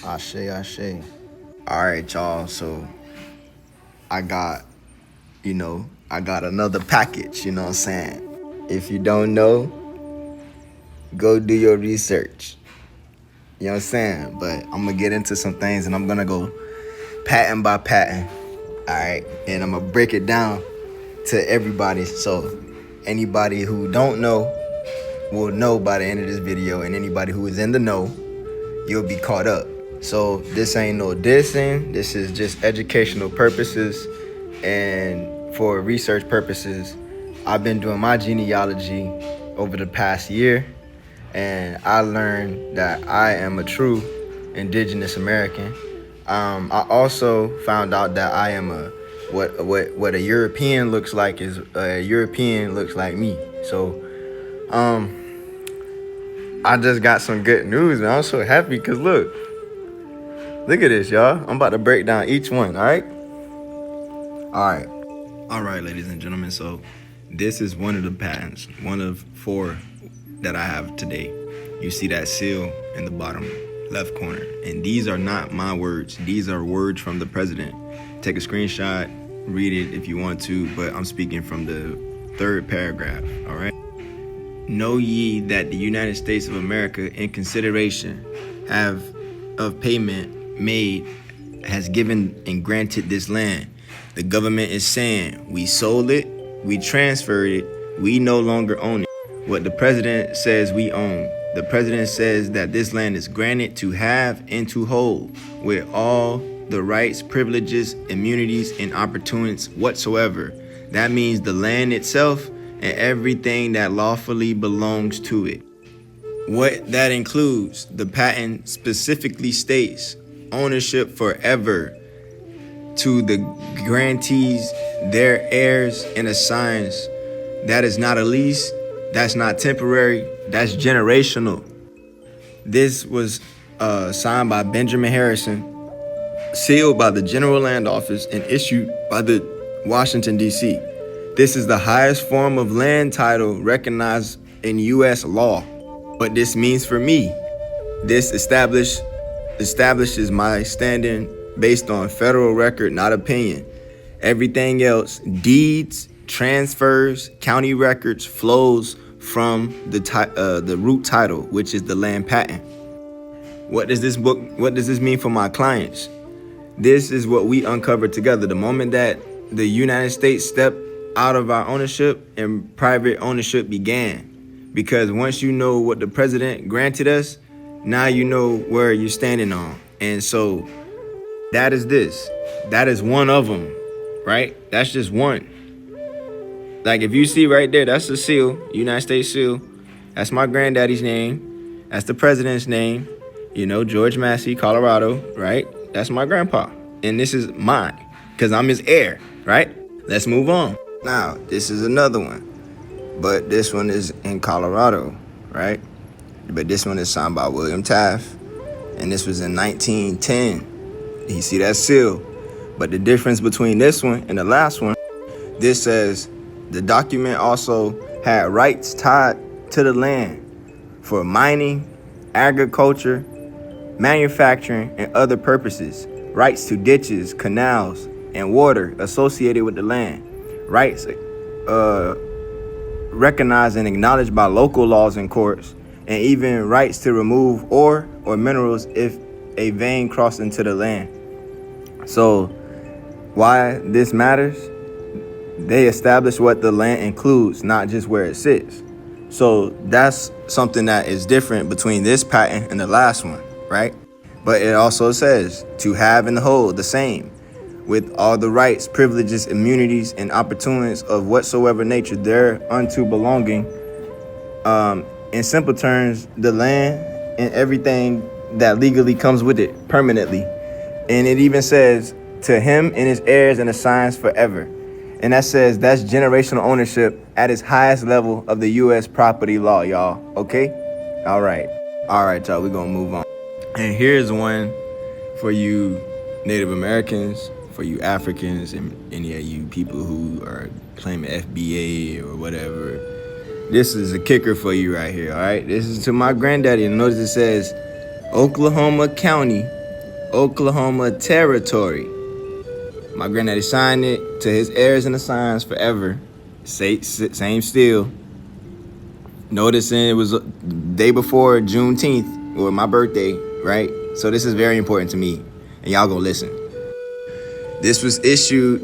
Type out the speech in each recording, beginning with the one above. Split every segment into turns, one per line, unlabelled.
Ashe. All right, y'all. So I got, I got another package, you know what I'm saying? If you don't know, go do your research. You know what I'm saying? But I'm going to get into some things and I'm going to go patent by patent. All right. And I'm going to break it down to everybody. So anybody who don't know will know by the end of this video. And anybody who is in the know, you'll be caught up. So this ain't no dissing. This is just educational purposes and for research purposes. I've been doing my genealogy over the past year, and I learned that I am a true indigenous American. I also found out that I am what a European looks like is a European looks like me. So I just got some good news, man. I'm so happy because look at this, y'all. I'm about to break down each one, all right? All right, ladies and gentlemen. So this is one of the patents, one of 4 that I have today. You see that seal in the bottom left corner. And these are not my words. These are words from the president. Take a screenshot, read it if you want to, but I'm speaking from the 3rd paragraph, all right? Know ye that the United States of America, in consideration of payment made, has given and granted this land. The government is saying we sold it, we transferred it, we no longer own it. What the president says we own. The president says that this land is granted to have and to hold with all the rights, privileges, immunities, and opportunities whatsoever. That means the land itself and everything that lawfully belongs to it. What that includes, the patent specifically states ownership forever to the grantees, their heirs, and assigns. That is not a lease, that's not temporary, that's generational. This was signed by Benjamin Harrison, sealed by the General Land Office, and issued by the Washington, D.C. This is the highest form of land title recognized in U.S. law. What this means for me, this establishes my standing based on federal record, not opinion. Everything else, deeds, transfers, county records, flows from the root title, which is the land patent. What does this mean for my clients? This is what we uncovered together. The moment that the United States stepped out of our ownership and private ownership began. Because once you know what the president granted us, now you know where you're standing on. And so that is this. That is one of them, right? That's just one. Like if you see right there, that's the seal, United States seal. That's my granddaddy's name. That's the president's name. George Massey, Colorado, right? That's my grandpa. And this is mine because I'm his heir, right? Let's move on. Now, this is another one. But this one is in Colorado, right? But this one is signed by William Taft. And this was in 1910. You see that seal. But the difference between this one and the last one, this says the document also had rights tied to the land for mining, agriculture, manufacturing, and other purposes. Rights to ditches, canals, and water associated with the land. Rights recognized and acknowledged by local laws and courts, and even rights to remove ore or minerals if a vein crossed into the land. So why this matters? They establish what the land includes, not just where it sits. So that's something that is different between this patent and the last one, right? But it also says to have and hold the same, with all the rights, privileges, immunities, and opportunities of whatsoever nature thereunto belonging. In simple terms, the land and everything that legally comes with it permanently. And it even says to him and his heirs and assigns forever. And that says that's generational ownership at its highest level of the U.S. property law, y'all. Okay? All right, y'all, we're going to move on. And here's one for you Native Americans, for you Africans, and any of you people who are claiming FBA or whatever. This is a kicker for you right here, all right? This is to my granddaddy. And notice it says Oklahoma County Oklahoma Territory. My granddaddy signed it to his heirs and assigns forever. Same still. Noticing it was the day before Juneteenth, or my birthday, right? So this is very important to me, and y'all gonna listen. This was issued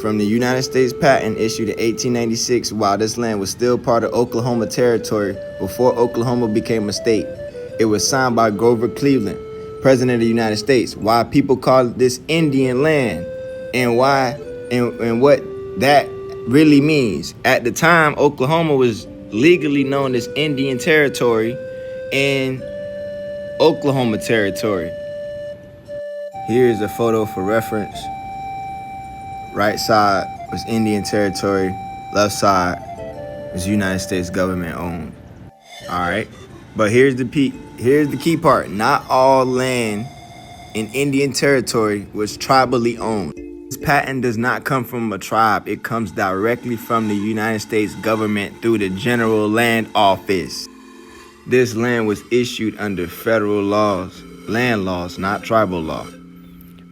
from the United States patent issued in 1896 while this land was still part of Oklahoma Territory before Oklahoma became a state. It was signed by Grover Cleveland, President of the United States. Why people call this Indian land and why and what that really means. At the time, Oklahoma was legally known as Indian Territory and Oklahoma Territory. Here's a photo for reference. Right side was Indian Territory, left side was United States government owned. All right, but here's the key part. Not all land in Indian Territory was tribally owned. This patent does not come from a tribe. It comes directly from the United States government through the General Land Office. This land was issued under federal laws, land laws, not tribal law.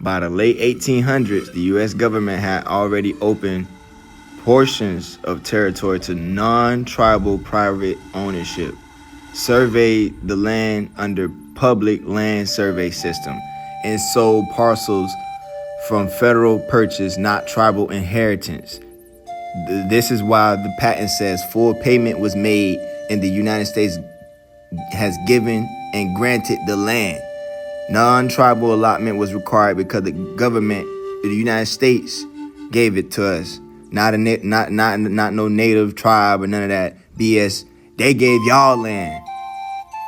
By the late 1800s, the U.S. government had already opened portions of territory to non-tribal private ownership, surveyed the land under public land survey system, and sold parcels from federal purchase, not tribal inheritance. This is why the patent says full payment was made and the United States has given and granted the land. Non-tribal allotment was required because the government of the United States gave it to us. Not no native tribe or none of that BS. They gave y'all land.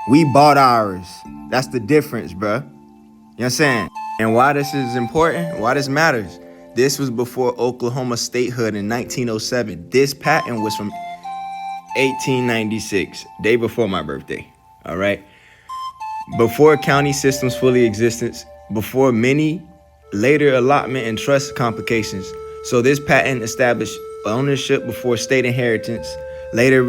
We bought ours. That's the difference, bruh. You know what I'm saying? And why this is important, why this matters. This was before Oklahoma statehood in 1907. This patent was from 1896, day before my birthday. All right? Before county systems fully existence, before many later allotment and trust complications. So this patent established ownership before state inheritance, later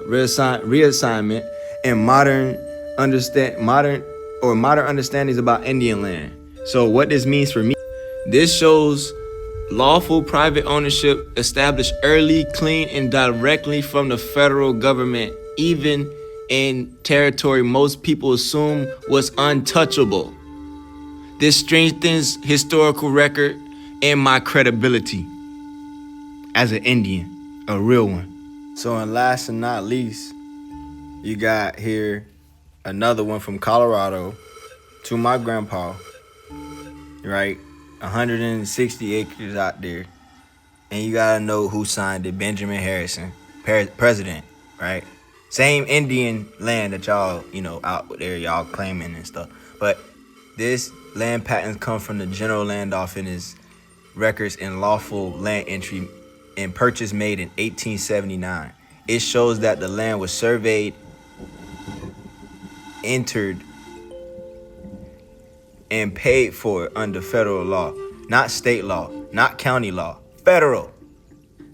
reassignment, and modern understandings about Indian land. So what this means for me, this shows lawful private ownership established early, clean, and directly from the federal government, even in territory most people assume was untouchable. This strengthens historical record and my credibility as an Indian, a real one. So, and last and not least, you got here another one from Colorado to my grandpa, right? 160 acres out there. And you gotta know who signed it, Benjamin Harrison, president, right? Same Indian land that y'all, out there, y'all claiming and stuff. But this land patents come from the General Land Office records and lawful land entry and purchase made in 1879. It shows that the land was surveyed, entered, and paid for under federal law, not state law, not county law, federal.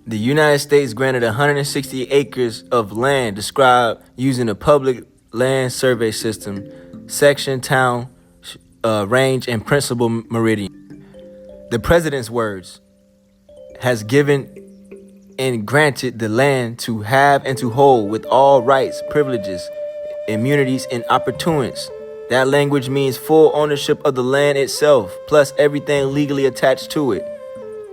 The United States granted 160 acres of land described using the public land survey system, section, town, range, and principal meridian. The president's words has given and granted the land to have and to hold with all rights, privileges, immunities, and opportunities. That language means full ownership of the land itself, plus everything legally attached to it.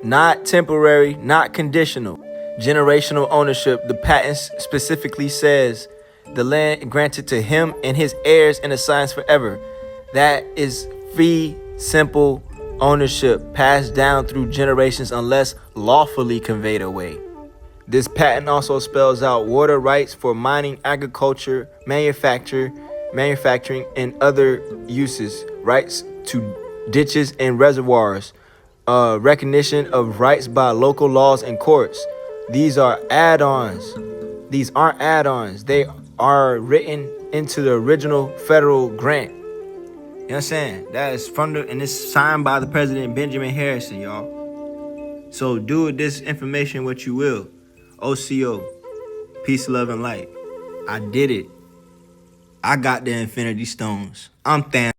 Not temporary, not conditional. Generational ownership. The patent specifically says the land granted to him and his heirs and assigns forever. That is fee simple ownership passed down through generations unless lawfully conveyed away. This patent also spells out water rights for mining, agriculture, manufacturing, and other uses, rights to ditches and reservoirs, recognition of rights by local laws and courts. These are add-ons. These aren't add-ons. They are written into the original federal grant. You know what I'm saying? That is and it's signed by the president, Benjamin Harrison, y'all. So do with this information what you will. OCO, peace, love, and light. I did it. I got the Infinity Stones. I'm Thanos.